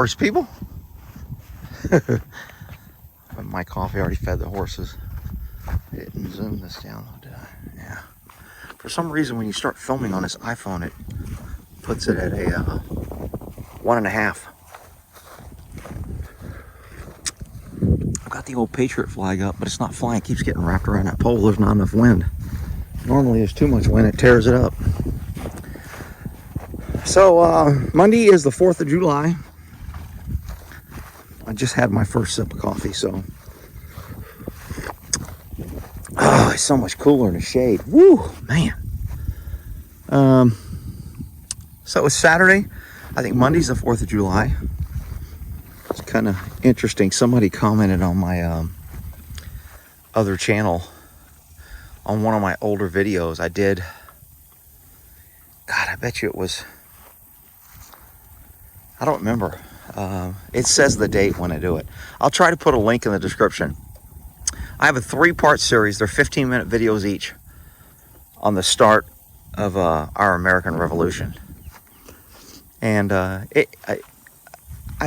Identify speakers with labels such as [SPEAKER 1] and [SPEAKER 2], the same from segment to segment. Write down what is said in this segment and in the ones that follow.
[SPEAKER 1] horse people. My coffee already fed the horses. Didn't zoom this down, did I? Yeah. For some reason, when you start filming on this iPhone, it puts it at a 1.5. I've got the old Patriot flag up, but it's not flying. It keeps getting wrapped around that pole. There's not enough wind. Normally, there's too much wind. It tears it up. So, Monday is the 4th of July. I just had my first sip of coffee, so... Oh, it's so much cooler in the shade. Woo, man. So it's Saturday. I think Monday's the 4th of July. It's kind of interesting. Somebody commented on my other channel on one of my older videos I did. God, I bet you it was... I don't remember. It says the date when I do it. I'll try to put a link in the description. I have a 3-part series. They're 15-minute videos each on the start of our American Revolution. And I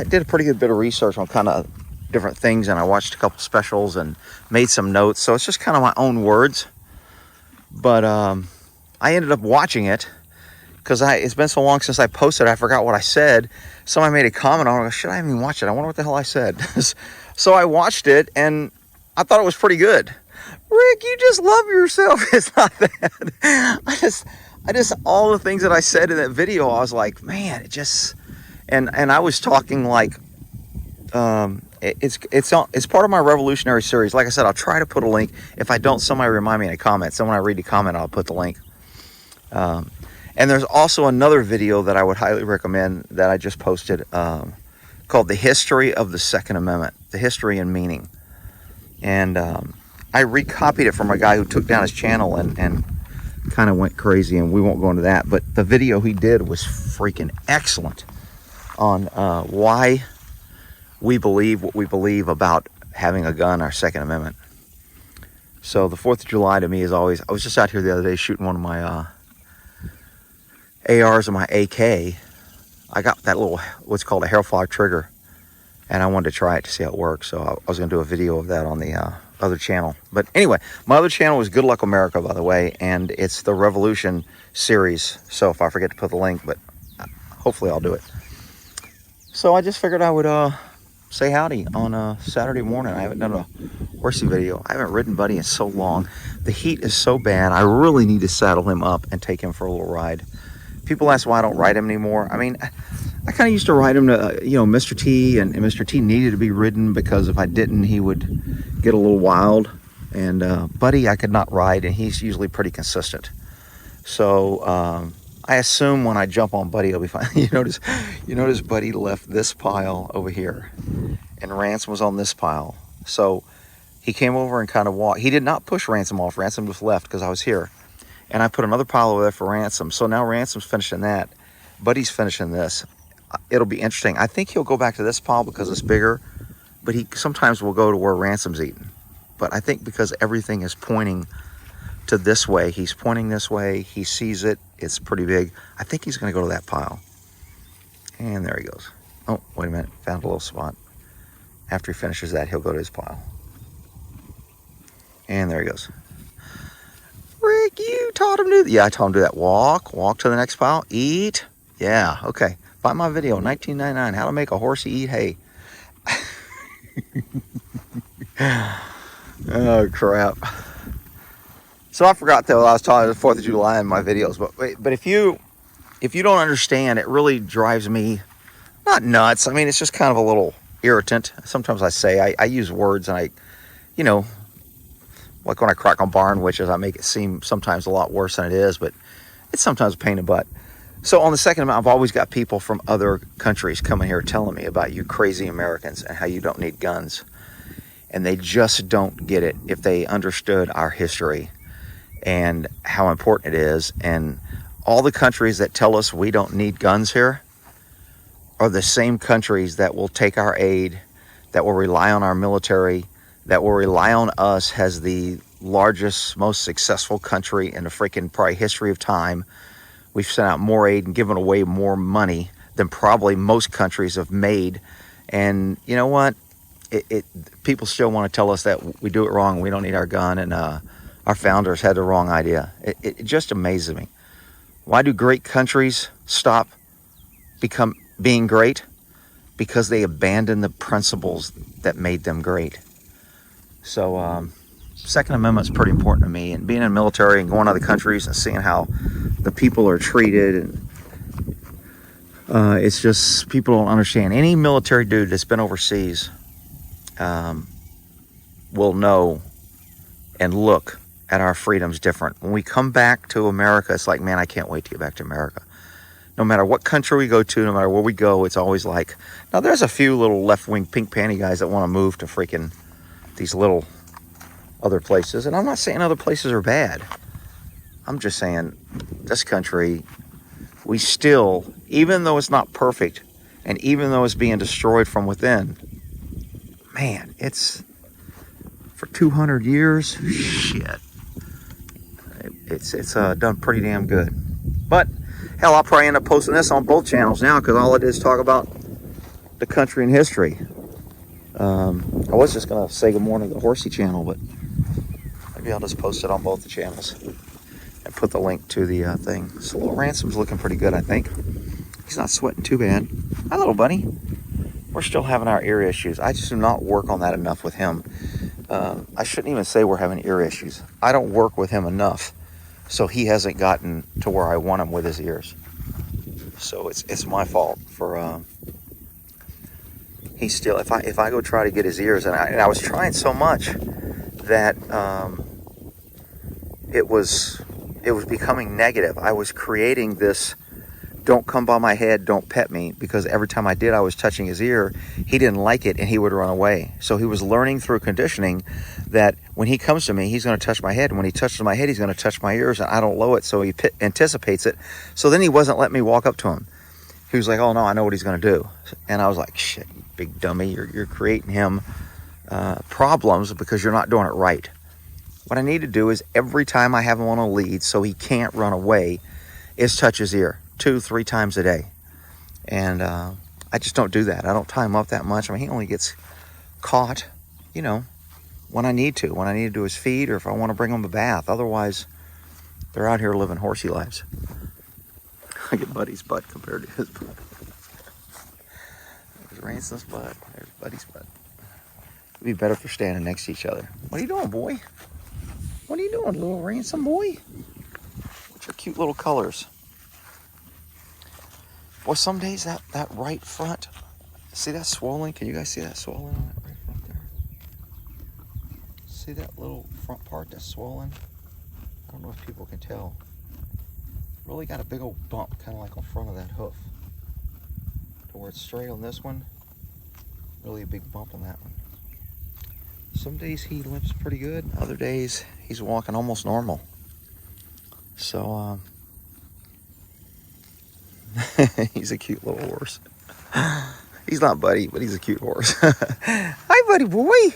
[SPEAKER 1] did a pretty good bit of research on kind of different things, and I watched a couple specials and made some notes. So it's just kind of my own words. But I ended up watching it because it's been so long since I posted, I forgot what I said. Somebody made a comment on it. Should I even watch it? I wonder what the hell I said. So I watched it, and I thought it was pretty good. Rick, you just love yourself. It's not that. I just all the things that I said in that video, I was like, man, it just, and I was talking like, it's part of my revolutionary series. Like I said, I'll try to put a link. If I don't, somebody remind me in a comment. So when I read the comment, I'll put the link. And there's also another video that I would highly recommend that I just posted called The History of the Second Amendment, the history and meaning. And I recopied it from a guy who took down his channel and kind of went crazy, and we won't go into that. But the video he did was freaking excellent on why we believe what we believe about having a gun, our Second Amendment. So the 4th of July to me is always... I was just out here the other day shooting one of my ARs and my AK. I got that little, what's called a hairfly trigger, and I wanted to try it to see how it works. So I was going to do a video of that on the other channel. But anyway, my other channel is Good Luck America, by the way, and it's the Revolution series. So if I forget to put the link, but hopefully I'll do it. So I just figured I would say howdy on a Saturday morning. I haven't done a horsey video. I haven't ridden Buddy in so long. The heat is so bad. I really need to saddle him up and take him for a little ride. People ask why I don't ride him anymore. I mean, I kind of used to ride him to, Mr. T, and Mr. T needed to be ridden because if I didn't, he would get a little wild. And Buddy, I could not ride, and he's usually pretty consistent. So I assume when I jump on Buddy, it'll be fine. You notice Buddy left this pile over here, and Ransom was on this pile. So he came over and kind of walked. He did not push Ransom off. Ransom just left because I was here. And I put another pile over there for Ransom. So now Ransom's finishing that. Buddy's finishing this. It'll be interesting. I think he'll go back to this pile because it's bigger. But he sometimes will go to where Ransom's eating. But I think because everything is pointing to this way, he's pointing this way. He sees it. It's pretty big. I think he's going to go to that pile. And there he goes. Oh, wait a minute. Found a little spot. After he finishes that, he'll go to his pile. And there he goes. Rick, you taught him to do... Yeah, I taught him to do that. Walk to the next pile, eat. Yeah, okay. Buy my video, $19.99, how to make a horsey eat hay. Oh, crap. So I forgot that I was talking the 4th of July in my videos, but if you don't understand, it really drives me, not nuts. I mean, it's just kind of a little irritant. Sometimes I use words and like when I crack on barn witches, I make it seem sometimes a lot worse than it is, but it's sometimes a pain in the butt. So on the Second Amendment, I've always got people from other countries coming here telling me about you crazy Americans and how you don't need guns. And they just don't get it if they understood our history and how important it is. And all the countries that tell us we don't need guns here are the same countries that will take our aid, that will rely on our military, that will rely on us as the largest, most successful country in the freaking probably history of time. We've sent out more aid and given away more money than probably most countries have made. And you know what? People still want to tell us that we do it wrong. We don't need our gun, and our founders had the wrong idea. It just amazes me. Why do great countries stop being great? Because they abandon the principles that made them great. So Second Amendment is pretty important to me, and being in the military and going to other countries and seeing how the people are treated, and it's just, people don't understand. Any military dude that's been overseas will know and look at our freedoms different. When we come back to America, it's like, man, I can't wait to get back to America. No matter what country we go to, no matter where we go, it's always like, now there's a few little left-wing pink panty guys that want to move to freaking these little other places. And I'm not saying other places are bad. I'm just saying this country, we still, even though it's not perfect, and even though it's being destroyed from within, man, it's, for 200 years, shit, it's done pretty damn good. But hell, I'll probably end up posting this on both channels now, because all it is talk about the country and history. I was just gonna say good morning to the Horsey channel, but maybe I'll just post it on both the channels and put the link to the thing. So little Ransom's looking pretty good, I think. He's not sweating too bad. Hi, little buddy. We're still having our ear issues. I just do not work on that enough with him. I shouldn't even say we're having ear issues. I don't work with him enough, so he hasn't gotten to where I want him with his ears. So it's my fault for he's still, if I go try to get his ears, and I was trying so much that it was becoming negative. I was creating this, don't come by my head, don't pet me, because every time I did, I was touching his ear. He didn't like it, and he would run away. So he was learning through conditioning that when he comes to me, he's going to touch my head. And when he touches my head, he's going to touch my ears, and I don't know it, so he anticipates it. So then he wasn't letting me walk up to him. He was like, oh, no, I know what he's going to do. And I was like, shit, you big dummy. You're creating him problems because you're not doing it right. What I need to do is every time I have him on a lead so he can't run away is touch his ear 2-3 times a day. And I just don't do that. I don't tie him up that much. I mean, he only gets caught, you know, when I need to do his feed, or if I want to bring him a bath. Otherwise, they're out here living horsey lives. Look at Buddy's butt compared to his butt. There's Ransom's butt. There's Buddy's butt. It'd be better if they're standing next to each other. What are you doing, boy? What are you doing, little Ransom boy? What's your cute little colors? Boy, some days that right front, see that swollen? Can you guys see that swollen on that right front there? See that little front part that's swollen? I don't know if people can tell. Really got a big old bump, kind of like on front of that hoof. To where it's straight on this one, really a big bump on that one. Some days he limps pretty good. Other days he's walking almost normal. So he's a cute little horse. He's not Buddy, but he's a cute horse. Hi, Buddy boy.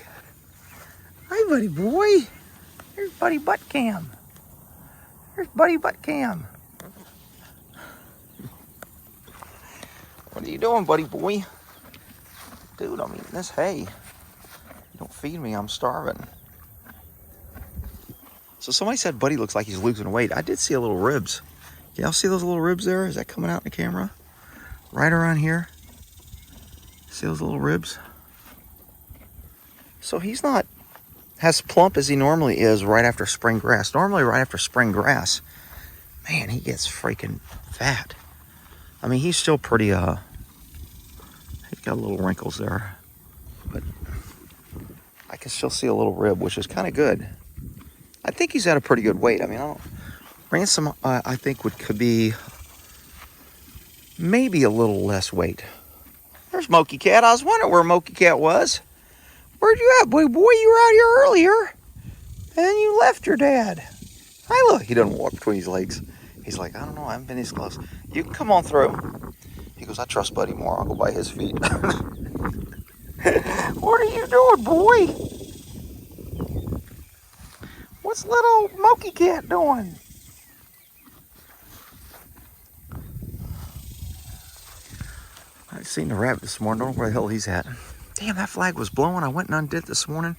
[SPEAKER 1] Hi, Buddy boy. Here's Buddy Butt Cam. Here's Buddy Butt Cam. What are you doing, Buddy boy? Dude, I'm eating this hay. Don't feed me, I'm starving. So somebody said Buddy looks like he's losing weight. I did see a little ribs. Y'all see those little ribs there? Is that coming out in the camera? Right around here. See those little ribs? So he's not as plump as he normally is right after spring grass. Normally right after spring grass, man, he gets freaking fat. I mean, he's still pretty, he's got little wrinkles there, but I can still see a little rib, which is kind of good. I think he's at a pretty good weight. I mean, Ransom, I think could be maybe a little less weight. There's Moky Cat. I was wondering where Moky Cat was. Where'd you at, boy? Boy, you were out here earlier, and then you left your dad. Hi, look. He doesn't walk between his legs. He's like, I don't know. I haven't been this close. You can come on through. He goes, I trust Buddy more. I'll go by his feet. What are you doing, boy? What's little Moky Cat doing? seen the rabbit this morning. Don't know where the hell he's at. Damn, that flag was blowing. I went and undid it this morning.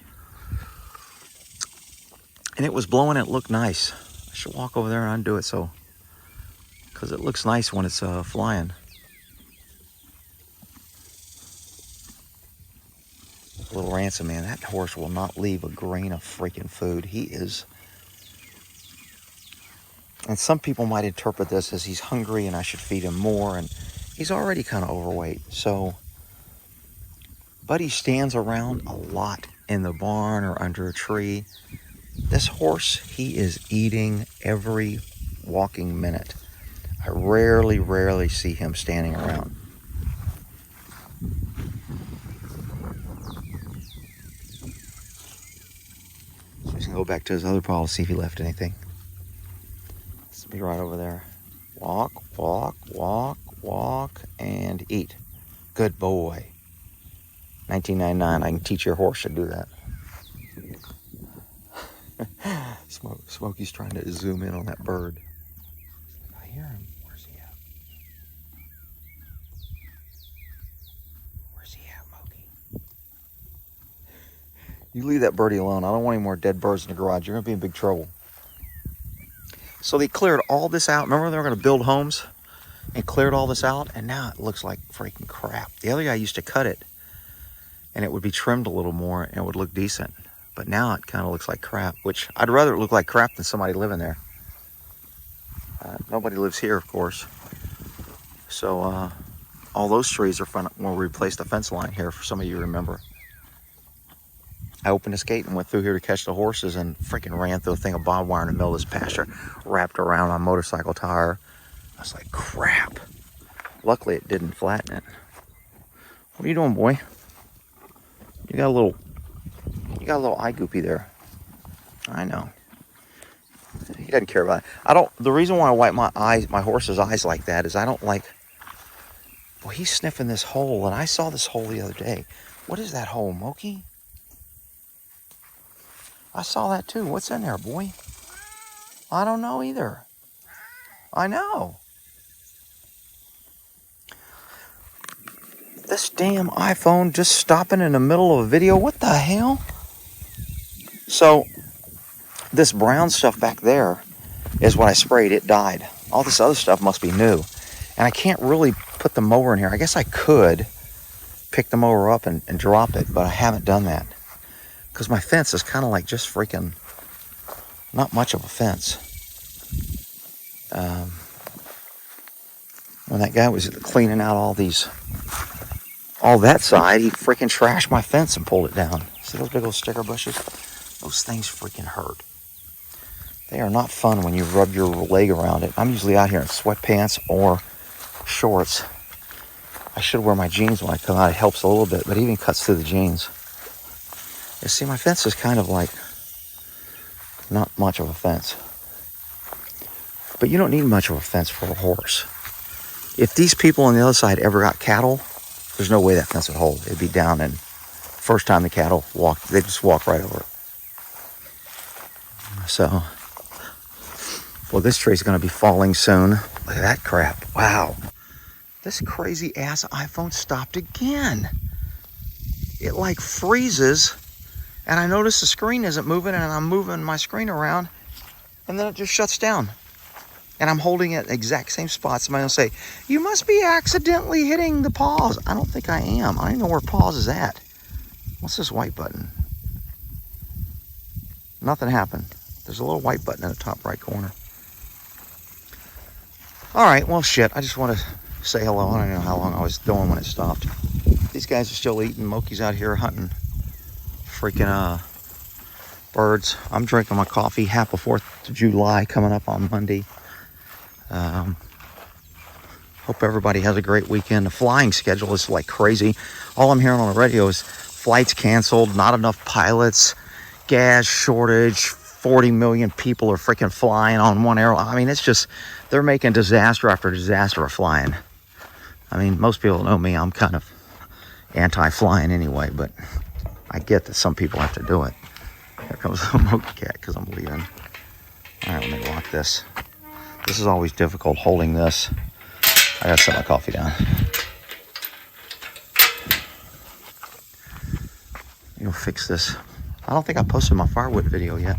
[SPEAKER 1] And it was blowing. It looked nice. I should walk over there and undo it so, because it looks nice when it's flying. Little Ransom, man, that horse will not leave a grain of freaking food. He is, and some people might interpret this as he's hungry and I should feed him more, and he's already kind of overweight. So, but he stands around a lot in the barn or under a tree. This horse, he is eating every walking minute. I rarely see him standing around. So he's gonna go back to his other pile to see if he left anything. Let's be right over there. Walk, walk, walk, walk, and eat. Good boy. 1999, I can teach your horse to do that. Smokey's trying to zoom in on that bird. I hear him. Where's he at? Where's he at, Smokey? You leave that birdie alone. I don't want any more dead birds in the garage. You're going to be in big trouble. So they cleared all this out. Remember they were going to build homes and cleared all this out? And now it looks like freaking crap. The other guy used to cut it and it would be trimmed a little more and it would look decent. But now it kind of looks like crap, which I'd rather it look like crap than somebody living there. Nobody lives here, of course. So all those trees are fun. When we replaced the fence line here, for some of you remember. I opened this gate and went through here to catch the horses and freaking ran through a thing of barbed wire in the middle of this pasture, wrapped around my motorcycle tire. I was like, crap. Luckily, it didn't flatten it. What are you doing, boy? You got a little eye goopy there. I know. He doesn't care about it. The reason why I wipe my horse's eyes like that is I don't like, well, he's sniffing this hole, and I saw this hole the other day. What is that hole, Moki? I saw that too. What's in there, boy? I don't know either. I know. This damn iPhone just stopping in the middle of a video. What the hell? So, this brown stuff back there is what I sprayed. It died. All this other stuff must be new. And I can't really put the mower in here. I guess I could pick the mower up and drop it, but I haven't done that. Because my fence is kind of like just freaking, not much of a fence. When that guy was cleaning out all that side, he freaking trashed my fence and pulled it down. See those big old sticker bushes? Those things freaking hurt. They are not fun when you rub your leg around it. I'm usually out here in sweatpants or shorts. I should wear my jeans when I come out. It helps a little bit, but it even cuts through the jeans. You see, my fence is kind of like not much of a fence. But you don't need much of a fence for a horse. If these people on the other side ever got cattle, there's no way that fence would hold. It'd be down, and first time the cattle walked, they just walk right over it. So, well, this tree's going to be falling soon. Look at that crap. Wow. This crazy ass iPhone stopped again. It like freezes, and I notice the screen isn't moving, and I'm moving my screen around, and then it just shuts down. And I'm holding it exact same spot. Somebody will say, you must be accidentally hitting the pause. I don't think I am. I don't even know where pause is at. What's this white button? Nothing happened. There's a little white button in the top right corner. All right, well, shit. I just want to say hello. I don't know how long I was doing when it stopped. These guys are still eating. Moki's out here hunting freaking birds. I'm drinking my coffee. Happy 4th of July coming up on Monday. Hope everybody has a great weekend. The flying schedule is like crazy. All I'm hearing on the radio is flights canceled, not enough pilots, gas shortage, 40 million people are freaking flying on one airline. I mean, it's just, they're making disaster after disaster of flying. I mean, most people know me. I'm kind of anti-flying anyway, but I get that some people have to do it. Here comes the monkey cat because I'm leaving. All right, let me lock this. This is always difficult holding this. I gotta set my coffee down. You'll fix this. I don't think I posted my firewood video yet.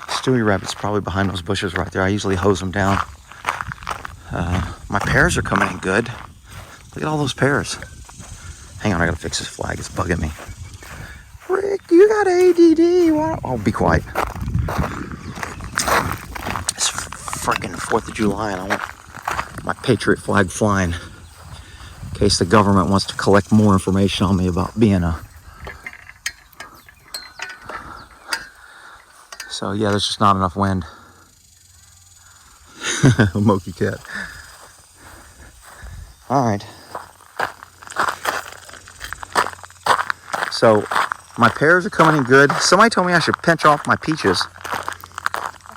[SPEAKER 1] Stewie rabbit's probably behind those bushes right there. I usually hose them down. My pears are coming in good. Look at all those pears. Hang on, I gotta fix this flag. It's bugging me. Rick, you got ADD. Why? Oh, be quiet. It's freaking 4th of July and I want my Patriot flag flying in case the government wants to collect more information on me about being a... So yeah, there's just not enough wind. Monkey cat. All right. So my pears are coming in good. Somebody told me I should pinch off my peaches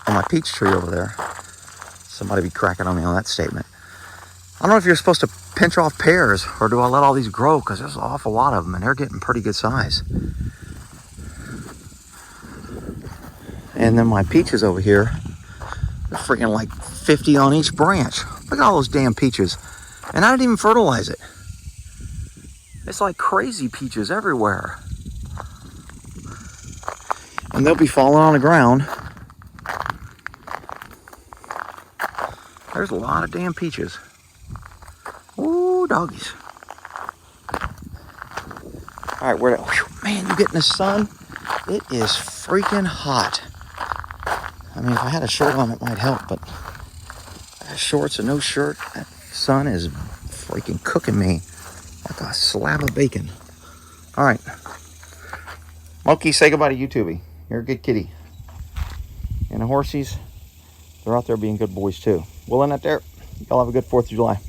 [SPEAKER 1] on my peach tree over there. Somebody be cracking on me on that statement. I don't know if you're supposed to pinch off pears or do I let all these grow, because there's an awful lot of them and they're getting pretty good size. And then my peaches over here, they're freaking like 50 on each branch. Look at all those damn peaches. And I didn't even fertilize it. It's like crazy peaches everywhere. And they'll be falling on the ground. There's a lot of damn peaches. Ooh, doggies. All right, man, you getting the sun? It is freaking hot. I mean, if I had a shirt on, it might help, but shorts and no shirt, that sun is freaking cooking me like a slab of bacon. All right. Monkey, say goodbye to YouTubey. You're a good kitty. And the horsies, they're out there being good boys too. We'll end it there. Y'all have a good 4th of July.